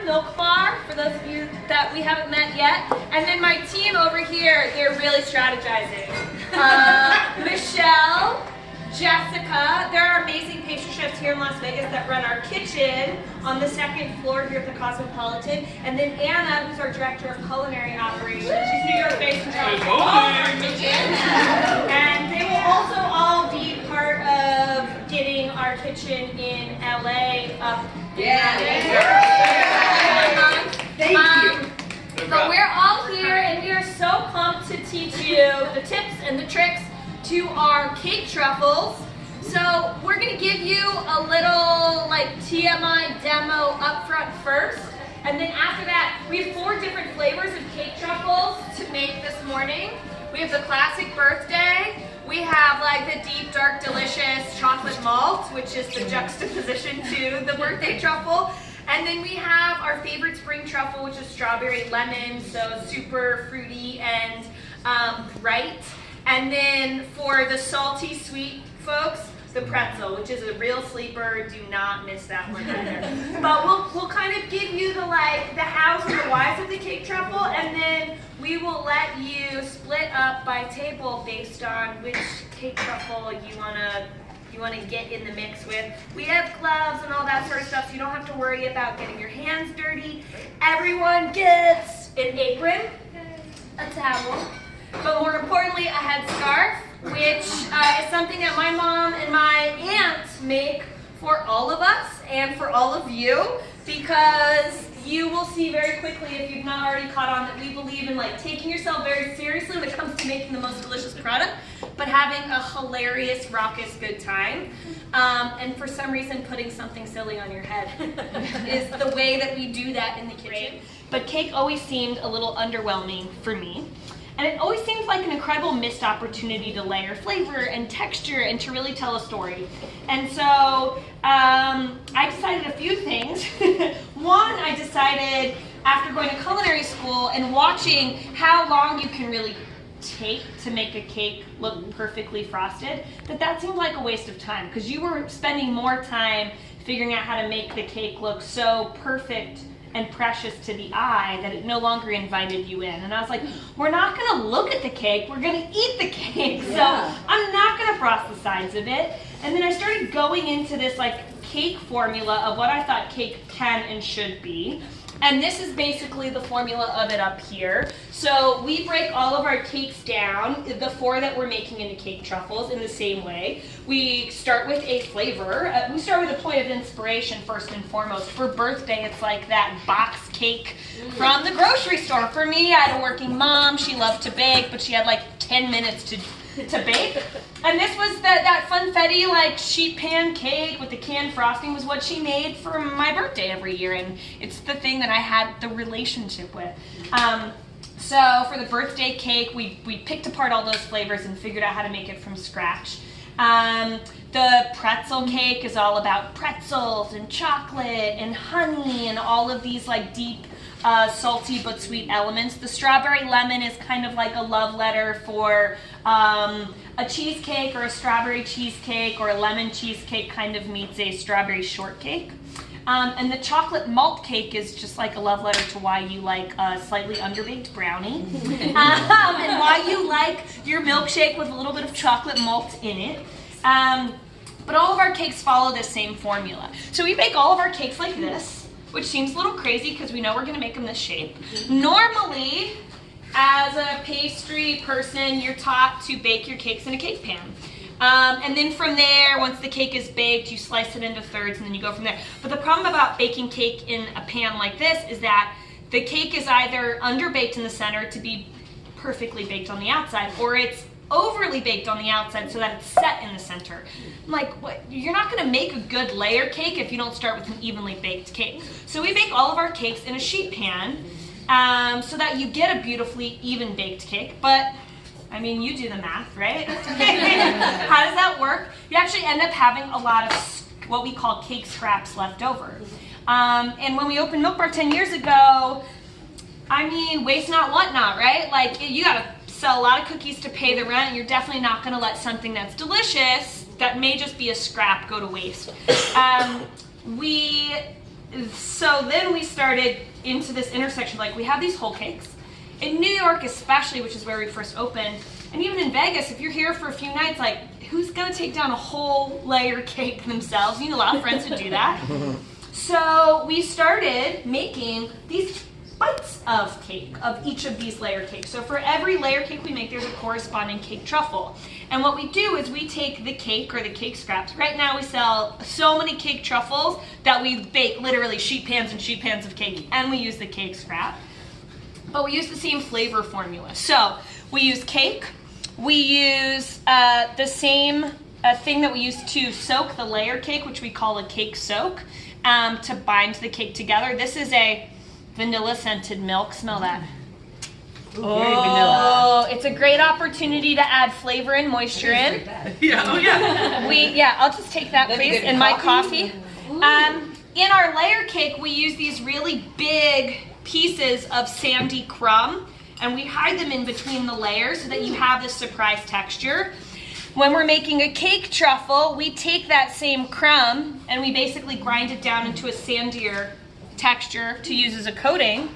milk bar, for those of you that we haven't met yet. And then my team over here, they're really strategizing. Michelle, Jessica, there are amazing pastry chefs here in Las Vegas that run our kitchen on the second floor here at the Cosmopolitan. And then Anna, who's our director of culinary operations. She's New York based and travels all our kitchen. And they will also all be part of getting our kitchen in LA up. Thank you. But we're all here and we are so pumped to teach you the tips and the tricks to our cake truffles. So we're going to give you a little like TMI demo up front first, and then after that we have 4 different flavors of cake truffles to make this morning. We have the classic birthday, we have like the deep dark delicious chocolate malt, which is the juxtaposition to the birthday truffle, and then we have our favorite spring truffle, which is strawberry lemon, so super fruity and bright. And then for the salty sweet folks, the pretzel, which is a real sleeper. Do not miss that one either. But we'll kind of give you the hows and the whys of the cake truffle, and then we will let you split up by table based on which cake truffle you wanna get in the mix with. We have gloves and all that sort of stuff, so you don't have to worry about getting your hands dirty. Everyone gets an apron, a towel, but more importantly, a headscarf, which is something that my mom and my aunt make for all of us and for all of you, because you will see very quickly, if you've not already caught on, that we believe in taking yourself very seriously when it comes to making the most delicious product, but having a hilarious, raucous, good time. And for some reason, putting something silly on your head is the way that we do that in the kitchen. But cake always seemed a little underwhelming for me. And it always seems like an incredible missed opportunity to layer flavor and texture and to really tell a story. And so I decided a few things. One, I decided after going to culinary school and watching how long you can really take to make a cake look perfectly frosted, that seemed like a waste of time, because you were spending more time figuring out how to make the cake look so perfect and precious to the eye that it no longer invited you in. And I was like, we're not gonna look at the cake, we're gonna eat the cake. So I'm not gonna frost the sides of it. And then I started going into this cake formula of what I thought cake can and should be. And this is basically the formula of it up here. So we break all of our cakes down, the 4 that we're making into cake truffles, in the same way. We start with a flavor. We start with a point of inspiration first and foremost. For birthday, it's like that box cake from the grocery store. For me, I had a working mom. She loved to bake, but she had 10 minutes to bake. And this was that funfetti sheet pan cake with the canned frosting was what she made for my birthday every year, and it's the thing that I had the relationship with. So for the birthday cake, we picked apart all those flavors and figured out how to make it from scratch. The pretzel cake is all about pretzels and chocolate and honey and all of these deep salty but sweet elements. The strawberry lemon is kind of like a love letter for a cheesecake, or a strawberry cheesecake, or a lemon cheesecake kind of meets a strawberry shortcake. And the chocolate malt cake is just like a love letter to why you like a slightly underbaked brownie, and why you like your milkshake with a little bit of chocolate malt in it. But all of our cakes follow this same formula. So we make all of our cakes like this, which seems a little crazy because we know we're going to make them this shape. Normally, as a pastry person, you're taught to bake your cakes in a cake pan. And then from there, once the cake is baked, you slice it into thirds and then you go from there. But the problem about baking cake in a pan like this is that the cake is either underbaked in the center to be perfectly baked on the outside, or it's overly baked on the outside so that it's set in the center. What? You're not going to make a good layer cake if you don't start with an evenly baked cake. So we bake all of our cakes in a sheet pan so that you get a beautifully even baked cake. But I mean, you do the math, right? How does that work? You actually end up having a lot of what we call cake scraps left over. And when we opened Milk Bar 10 years ago, I mean, waste not, want not, right? You gotta sell a lot of cookies to pay the rent. You're definitely not gonna let something that's delicious, that may just be a scrap, go to waste. We so then we started into this intersection. Like, we have these whole cakes. In New York especially, which is where we first opened, and even in Vegas, if you're here for a few nights, like, who's gonna take down a whole layer cake themselves? You know, a lot of friends who do that. So we started making these bites of cake, of each of these layer cakes. So for every layer cake we make, there's a corresponding cake truffle. And what we do is we take the cake or the cake scraps. Right now we sell so many cake truffles that we bake literally sheet pans and sheet pans of cake, and we use the cake scrap. But we use the same flavor formula. So we use cake, we use the same thing that we use to soak the layer cake, which we call a cake soak, to bind the cake together. This is a vanilla scented milk. Smell that. Ooh, very vanilla. It's a great opportunity to add flavor and moisture in. Yeah, oh yeah. I'll just take that, please, in my coffee. In our layer cake, we use these really big pieces of sandy crumb, and we hide them in between the layers so that you have this surprise texture. When we're making a cake truffle, we take that same crumb and we basically grind it down into a sandier texture to use as a coating,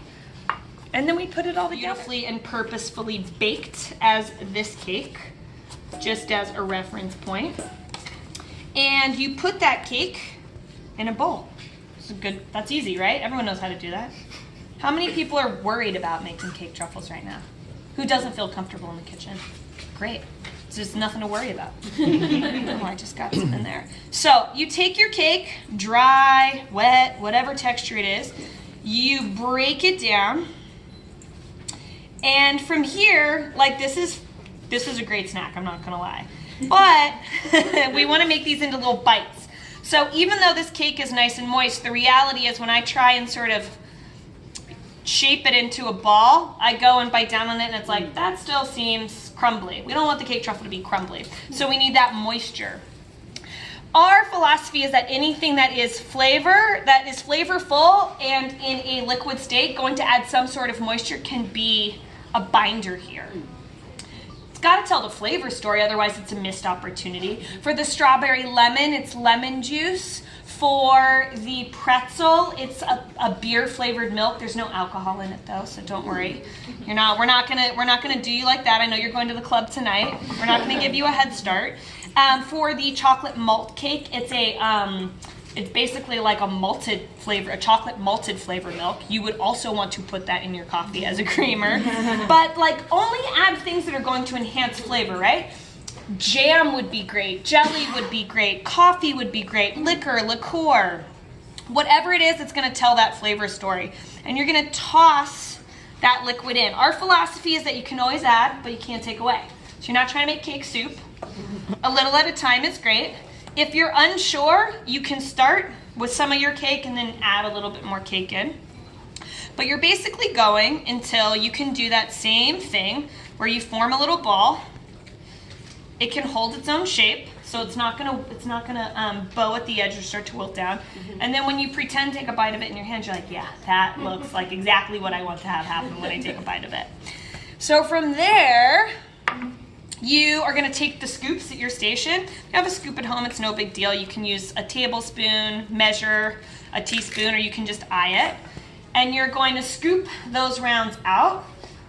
and then we put it all beautifully and purposefully baked as this cake, just as a reference point. And you put that cake in a bowl. That's easy, right? Everyone knows how to do that. How many people are worried about making cake truffles right now? Who doesn't feel comfortable in the kitchen? Great. There's nothing to worry about. Oh, I just got some in there. So you take your cake, dry, wet, whatever texture it is, you break it down, and from here, like, this is a great snack, I'm not gonna lie. But we wanna make these into little bites. So even though this cake is nice and moist, the reality is when I try and sort of shape it into a ball, I go and bite down on it and it's like, that still seems crumbly. We don't want the cake truffle to be crumbly. So we need that moisture. Our philosophy is that anything that is flavorful and in a liquid state, going to add some sort of moisture, can be a binder here. It's got to tell the flavor story, otherwise it's a missed opportunity. For the strawberry lemon, it's lemon juice. For the pretzel, it's a beer flavored milk. There's no alcohol in it though, so don't worry. We're not gonna do you like that. I know you're going to the club tonight. We're not gonna give you a head start. For the chocolate malt cake, it's basically like a chocolate malted flavored milk. You would also want to put that in your coffee as a creamer, but like only add things that are going to enhance flavor, right? Jam would be great, jelly would be great, coffee would be great, liqueur. Whatever it is, it's gonna tell that flavor story. And you're gonna toss that liquid in. Our philosophy is that you can always add, but you can't take away. So you're not trying to make cake soup. A little at a time is great. If you're unsure, you can start with some of your cake and then add a little bit more cake in. But you're basically going until you can do that same thing where you form a little ball. It can hold its own shape, so it's not gonna bow at the edge or start to wilt down. And then when you pretend to take a bite of it in your hand, you're like, yeah, that looks like exactly what I want to have happen when I take a bite of it. So from there, you are gonna take the scoops at your station. If you have a scoop at home, it's no big deal. You can use a tablespoon, measure a teaspoon, or you can just eye it. And you're going to scoop those rounds out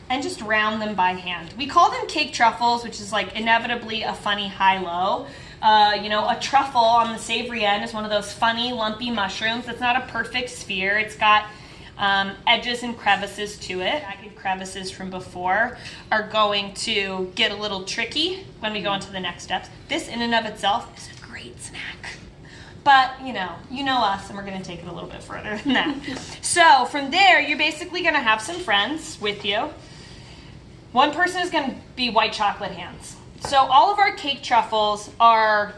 and just round them by hand. We call them cake truffles, which is like inevitably a funny high-low. A truffle on the savory end is one of those funny lumpy mushrooms. It's not a perfect sphere. It's got edges and crevices to it. Jagged crevices from before are going to get a little tricky when we go into the next steps. This in and of itself is a great snack. But you know us, and we're gonna take it a little bit further than that. So from there, you're basically gonna have some friends with you. One person is gonna be white chocolate hands. So all of our cake truffles are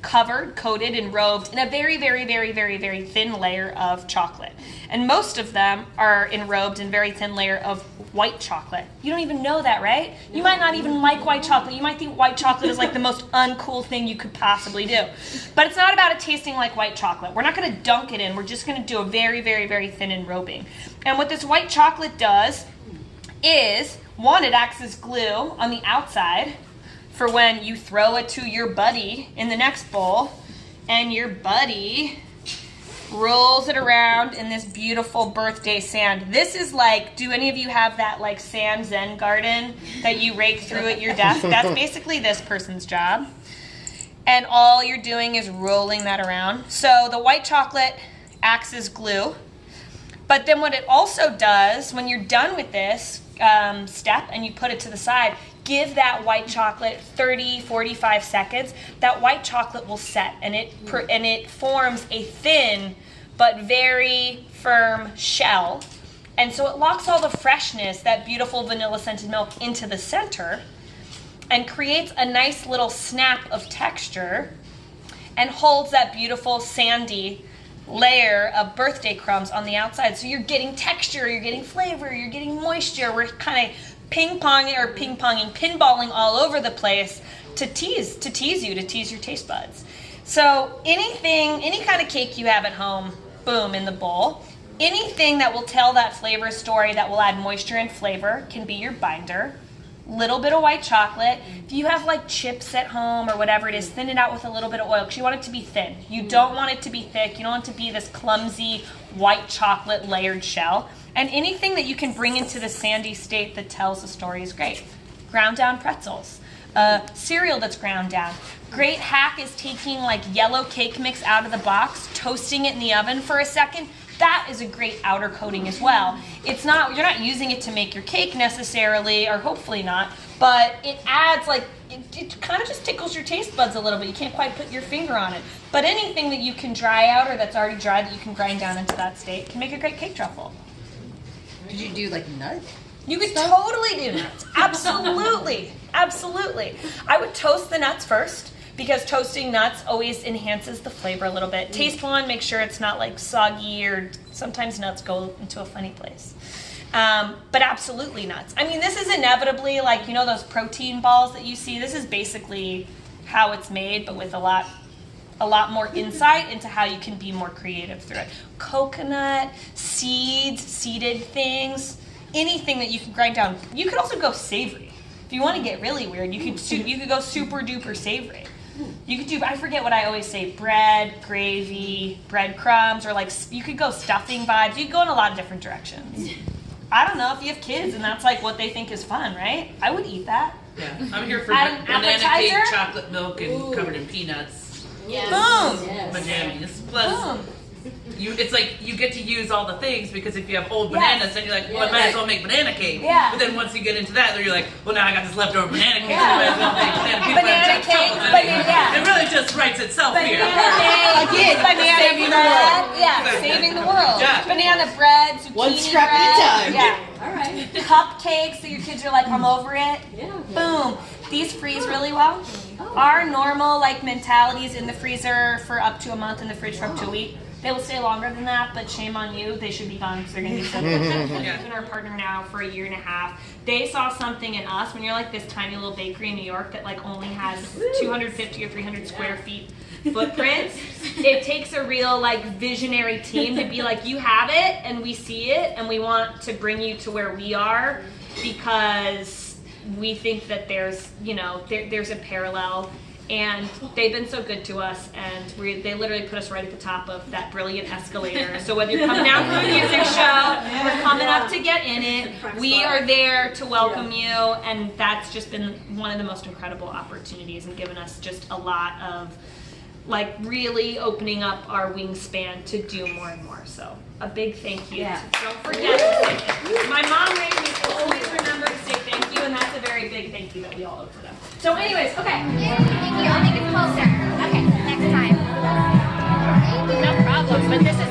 coated, enrobed in a very, very, very, very, very thin layer of chocolate. And most of them are enrobed in a very thin layer of white chocolate. You don't even know that, right? You might not even like white chocolate. You might think white chocolate is like the most uncool thing you could possibly do. But it's not about it tasting like white chocolate. We're not gonna dunk it in. We're just gonna do a very, very, very thin enrobing. And what this white chocolate does is, one, it acts as glue on the outside for when you throw it to your buddy in the next bowl, and your buddy rolls it around in this beautiful birthday sand. This is like, do any of you have that like sand zen garden that you rake through at your desk? That's basically this person's job. And all you're doing is rolling that around. So the white chocolate acts as glue. But then what it also does, when you're done with this step and you put it to the side, give that white chocolate 30, 45 seconds. That white chocolate will set, and it forms a thin but very firm shell. And so it locks all the freshness, that beautiful vanilla scented milk, into the center and creates a nice little snap of texture and holds that beautiful sandy layer of birthday crumbs on the outside. So you're getting texture, you're getting flavor, you're getting moisture. We're kind of pinballing all over the place to tease you, to tease your taste buds. So any kind of cake you have at home, boom, in the bowl. Anything that will tell that flavor story, that will add moisture and flavor, can be your binder. Little bit of white chocolate. If you have like chips at home or whatever it is, thin it out with a little bit of oil because you want it to be thin. You don't want it to be thick. You don't want it to be this clumsy white chocolate layered shell. And anything that you can bring into the sandy state that tells a story is great. Ground down pretzels. Cereal that's ground down. Great hack is taking like yellow cake mix out of the box, toasting it in the oven for a second. That is a great outer coating as well. It's not, you're not using it to make your cake necessarily, or hopefully not, but it adds like, it kind of just tickles your taste buds a little bit. You can't quite put your finger on it. But anything that you can dry out or that's already dry that you can grind down into that state can make a great cake truffle. Did you do like nuts? You could totally do nuts. Absolutely. Absolutely. I would toast the nuts first, because toasting nuts always enhances the flavor a little bit. Taste one, make sure it's not like soggy, or sometimes nuts go into a funny place. But absolutely nuts. I mean, this is inevitably like, you know, those protein balls that you see. This is basically how it's made, but with a lot more insight into how you can be more creative through it. Coconut, seeds, seeded things, anything that you can grind down. You could also go savory. If you want to get really weird, you could go super duper savory. You could do, I forget what I always say, bread, gravy, breadcrumbs, or like, you could go stuffing vibes. You could go in a lot of different directions. I don't know if you have kids and that's like what they think is fun, right? I would eat that. Yeah, I'm here for Add an banana appetizer? cake, chocolate milk, and covered in peanuts. Yes. Boom. Yes. Pajamas. Plus, Boom. it's like you get to use all the things, because if you have old bananas, then you're like, well, I might as well make banana cake. Yeah. But then once you get into that, then you're like, well, now I got this leftover banana cake, Yeah. so I might as well make banana cake. Banana cake, It really just writes itself here. Banana bread. Yeah, saving the world. Yeah. Banana bread, zucchini One scrap bread. at a time. Yeah. All right. Cupcakes, so your kids are like, I'm over it. Yeah. Boom. These freeze really well. Our normal like mentality is in the freezer for up to a month, in the fridge for up to a week. They will stay longer than that, but shame on you. They should be gone because they're going to be so good. We've been our partner now for a year and a half. They saw something in us when you're like this tiny little bakery in New York that like only has 250 or 300 square feet footprints. It takes a real like visionary team to be like, you have it and we see it and we want to bring you to where we are, because we think that there's, you know, there's a parallel. And they've been so good to us, and they literally put us right at the top of that brilliant escalator. So whether you're coming down from a music show or coming up to get in it, we are there to welcome you, and that's just been one of the most incredible opportunities and given us just a lot of, like, really opening up our wingspan to do more and more. So a big thank you. Yeah. Don't forget to say thank you. My mom raised me to always remember to say thank you, and that's a very big thank you that we all owe to them. So anyways, okay. Thank you. I'll make it closer. Okay, next time. No problem, but this is